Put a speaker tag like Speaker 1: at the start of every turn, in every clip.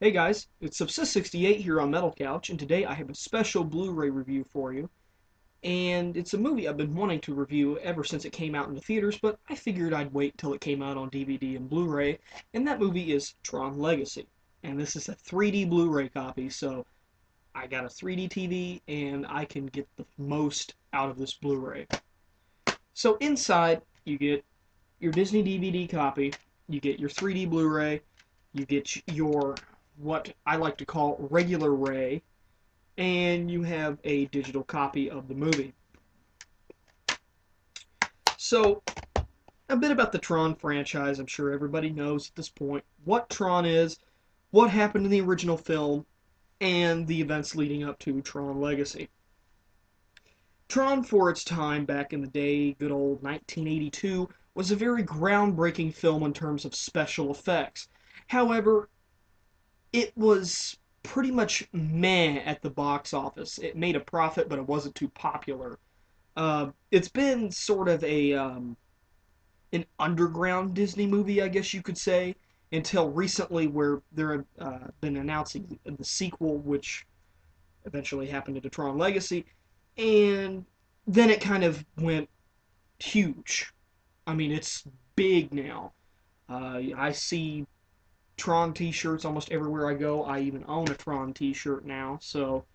Speaker 1: Hey guys, it's Subsist68 here on Metal Couch, and today I have a special Blu-ray review for you. And it's a movie I've been wanting to review ever since it came out in the theaters, but I figured I'd wait till it came out on DVD and Blu-ray, and that movie is Tron Legacy. And this is a 3D Blu-ray copy, so I got a 3D TV, and I can get the most out of this Blu-ray. So inside, you get your Disney DVD copy, you get your 3D Blu-ray, you get your what I like to call regular Ray, and you have a digital copy of the movie. So, a bit about the Tron franchise. I'm sure everybody knows at this point what Tron is, what happened in the original film, and the events leading up to Tron Legacy. Tron, for its time back in the day, good old 1982, was a very groundbreaking film in terms of special effects. However, it was pretty much meh at the box office. It made a profit, but it wasn't too popular. It's been sort of an underground Disney movie, I guess you could say, until recently, where there have been announcing the sequel, which eventually happened into Tron Legacy, and then it kind of went huge. I mean, it's big now. I see Tron t-shirts almost everywhere I go. I even own a Tron t-shirt now, so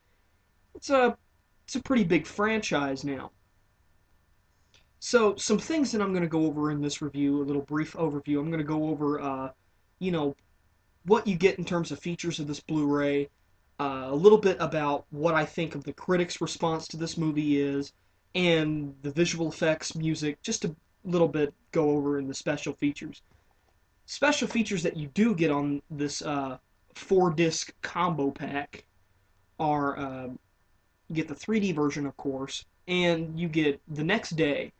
Speaker 1: it's a pretty big franchise now. So some things that I'm going to go over in this review, a little brief overview. I'm going to go over, you know, what you get in terms of features of this Blu-ray, a little bit about what I think of the critics' response to this movie is, and the visual effects, music, just a little bit go over in the special features. Special features that you do get on this 4-disc combo pack are you get the 3D version, of course, and you get The Next Day.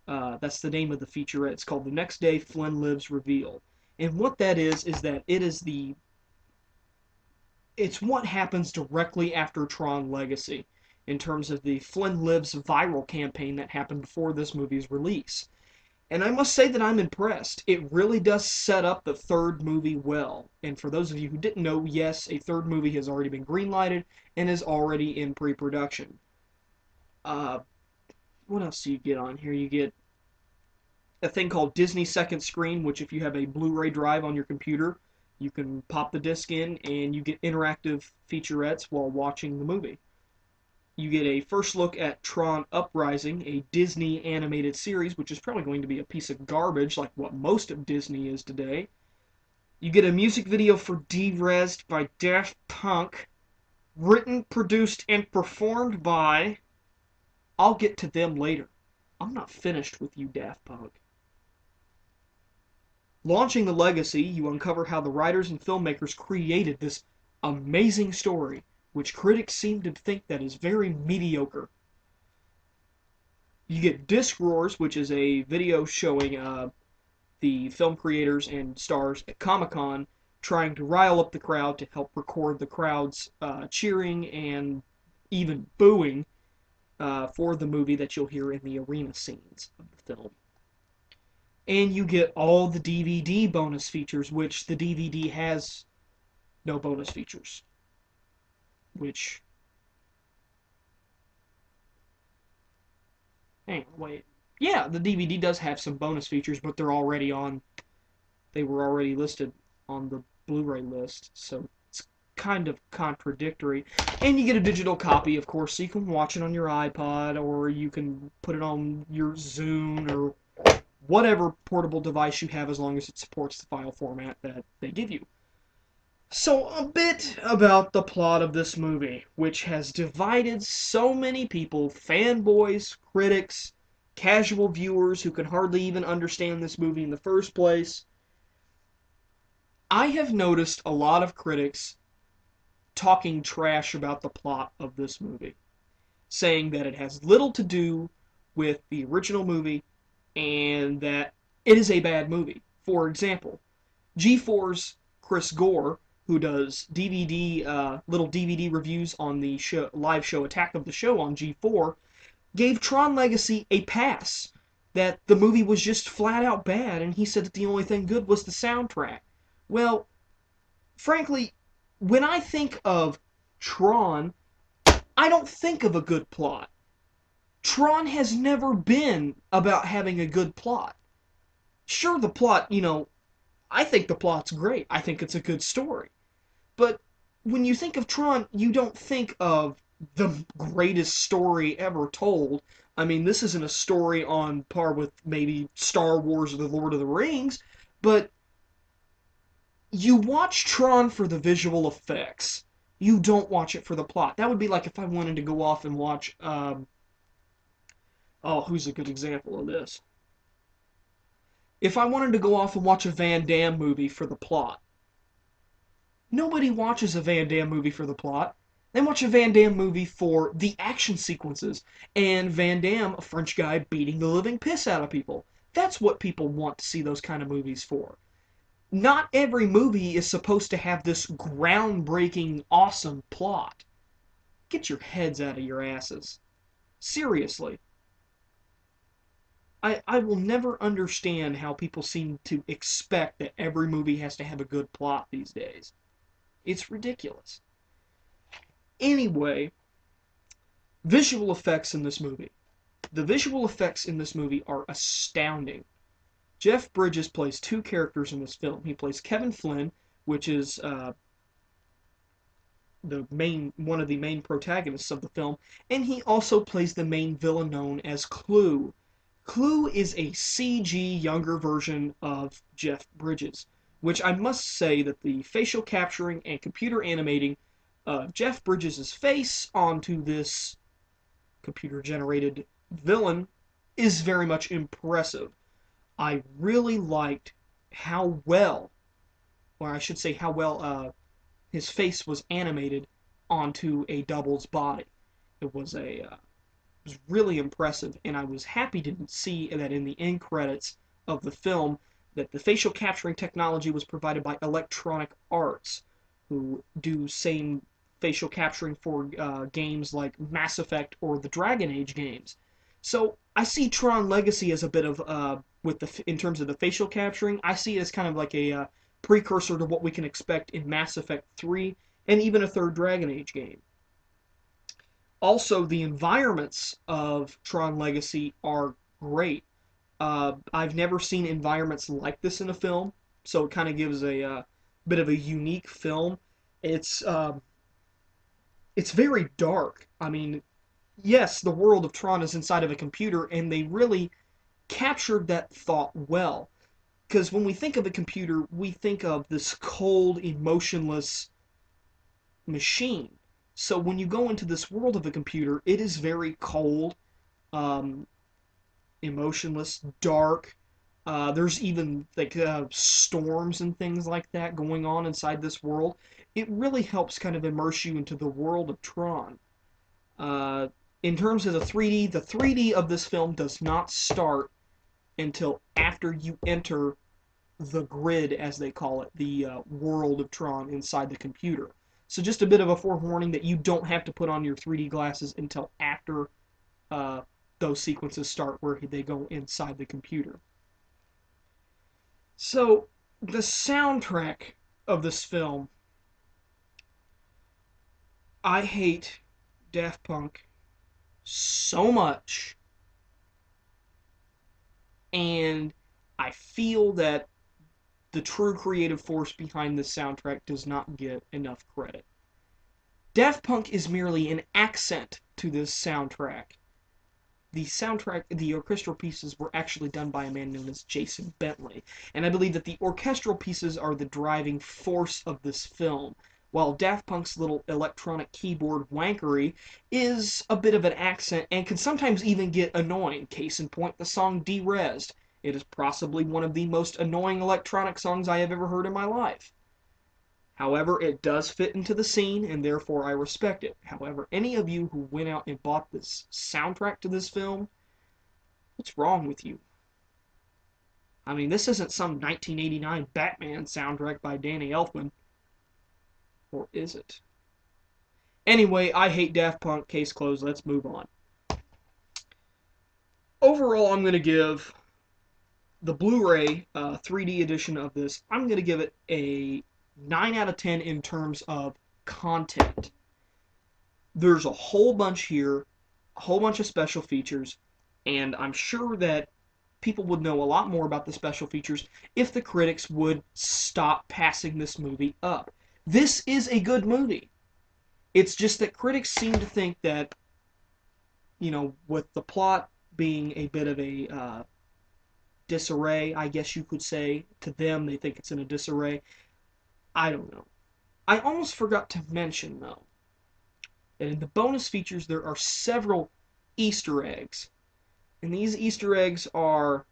Speaker 1: That's the name of the featurette. It's called The Next Day Flynn Lives Revealed. And what that is that it's what happens directly after Tron Legacy in terms of the Flynn Lives viral campaign that happened before this movie's release. And I must say that I'm impressed. It really does set up the third movie well. And for those of you who didn't know, yes, a third movie has already been greenlighted and is already in pre-production. What else do you get on here? You get a thing called Disney Second Screen, which if you have a Blu-ray drive on your computer, you can pop the disc in and you get interactive featurettes while watching the movie. You get a first look at Tron Uprising, a Disney animated series, which is probably going to be a piece of garbage like what most of Disney is today. You get a music video for D-Resed by Daft Punk, written, produced, and performed by... I'll get to them later. I'm not finished with you, Daft Punk. Launching the Legacy, you uncover how the writers and filmmakers created this amazing story, which critics seem to think that is very mediocre. You get Disc Roars, which is a video showing the film creators and stars at Comic-Con trying to rile up the crowd to help record the crowd's cheering and even booing for the movie that you'll hear in the arena scenes of the film. And you get all the DVD bonus features, which the DVD has no bonus features. Which... Hang on, wait. Yeah, the DVD does have some bonus features, but they're already on... They were already listed on the Blu-ray list, so it's kind of contradictory. And you get a digital copy, of course, so you can watch it on your iPod, or you can put it on your Zune, or whatever portable device you have, as long as it supports the file format that they give you. So, a bit about the plot of this movie, which has divided so many people, fanboys, critics, casual viewers who can hardly even understand this movie in the first place. I have noticed a lot of critics talking trash about the plot of this movie, saying that it has little to do with the original movie and that it is a bad movie. For example, G4's Chris Gore, who does little DVD reviews on the live show Attack of the Show on G4, gave Tron Legacy a pass, that the movie was just flat out bad, and he said that the only thing good was the soundtrack. Well, frankly, when I think of Tron, I don't think of a good plot. Tron has never been about having a good plot. Sure, the plot, I think the plot's great. I think it's a good story. But when you think of Tron, you don't think of the greatest story ever told. I mean, this isn't a story on par with maybe Star Wars or The Lord of the Rings, but you watch Tron for the visual effects. You don't watch it for the plot. That would be like if I wanted to go off and watch, oh, who's a good example of this? If I wanted to go off and watch a Van Damme movie for the plot, nobody watches a Van Damme movie for the plot. They watch a Van Damme movie for the action sequences and Van Damme, a French guy, beating the living piss out of people. That's what people want to see those kind of movies for. Not every movie is supposed to have this groundbreaking, awesome plot. Get your heads out of your asses. Seriously. I will never understand how people seem to expect that every movie has to have a good plot these days. It's ridiculous. Anyway, visual effects in this movie. The visual effects in this movie are astounding. Jeff Bridges plays two characters in this film. He plays Kevin Flynn, which is one of the main protagonists of the film, and he also plays the main villain known as Clue. Clue is a CG younger version of Jeff Bridges, which I must say that the facial capturing and computer animating of Jeff Bridges' face onto this computer-generated villain is very much impressive. I really liked how well, or I should say how well, his face was animated onto a double's body. It was really impressive, and I was happy to see that in the end credits of the film that the facial capturing technology was provided by Electronic Arts, who do same facial capturing for games like Mass Effect or the Dragon Age games. So I see Tron Legacy as a bit of in terms of the facial capturing, I see it as kind of like a precursor to what we can expect in Mass Effect 3 and even a third Dragon Age game. Also, the environments of Tron Legacy are great. I've never seen environments like this in a film, so it kind of gives a bit of a unique film. It's it's very dark. I mean, yes, the world of Tron is inside of a computer, and they really captured that thought well. Because when we think of a computer, we think of this cold, emotionless machine. So when you go into this world of a computer, it is very cold, um, emotionless, dark. There's even like storms and things like that going on inside this world. It really helps kind of immerse you into the world of Tron. Uh, in terms of the 3D of this film does not start until after you enter the grid, as they call it, the world of Tron inside the computer. So just a bit of a forewarning that you don't have to put on your 3D glasses until after uh, those sequences start where they go inside the computer. So the soundtrack of this film, I hate Daft Punk so much, and I feel that the true creative force behind this soundtrack does not get enough credit. Daft Punk is merely an accent to this soundtrack. The orchestral pieces were actually done by a man known as Jason Bentley, and I believe that the orchestral pieces are the driving force of this film, while Daft Punk's little electronic keyboard wankery is a bit of an accent and can sometimes even get annoying. Case in point, the song Derezzed. It is possibly one of the most annoying electronic songs I have ever heard in my life. However, it does fit into the scene, and therefore I respect it. However, any of you who went out and bought this soundtrack to this film, what's wrong with you? I mean, this isn't some 1989 Batman soundtrack by Danny Elfman. Or is it? Anyway, I hate Daft Punk. Case closed. Let's move on. Overall, I'm going to give the Blu Ray 3D edition of this, I'm going to give it a 9 out of 10 in terms of content. There's a whole bunch here, a whole bunch of special features, and I'm sure that people would know a lot more about the special features if the critics would stop passing this movie up. This is a good movie. It's just that critics seem to think that, with the plot being a bit of a disarray, I guess you could say, to them, they think it's in a disarray. I don't know. I almost forgot to mention, though, that in the bonus features there are several Easter eggs. And these Easter eggs are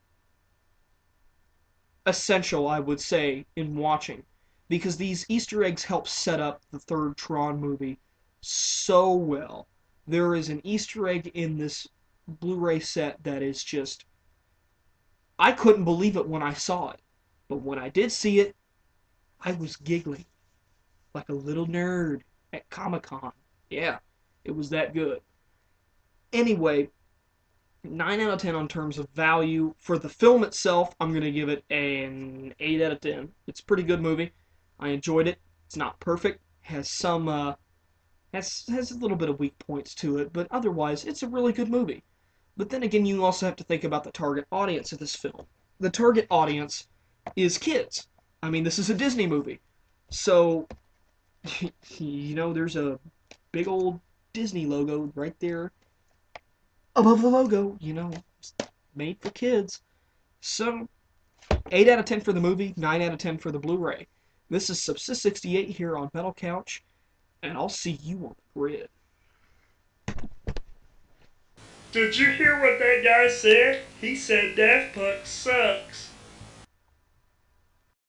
Speaker 1: essential, I would say, in watching. Because these Easter eggs help set up the third Tron movie so well. There is an Easter egg in this Blu Ray set that is just. I couldn't believe it when I saw it. But when I did see it, I was giggling like a little nerd at Comic-Con. Yeah, it was that good. Anyway, 9 out of 10 on terms of value. For the film itself, I'm going to give it an 8 out of 10. It's a pretty good movie. I enjoyed it. It's not perfect. Has some has a little bit of weak points to it, but otherwise it's a really good movie. But then again, you also have to think about the target audience of this film. The target audience is kids. I mean, this is a Disney movie. So, there's a big old Disney logo right there above the logo, it's made for kids. So, 8 out of 10 for the movie, 9 out of 10 for the Blu-ray. This is Subsist68 here on Metal Couch, and I'll see you on the grid.
Speaker 2: Did you hear what that guy said? He said Daft Punk sucks.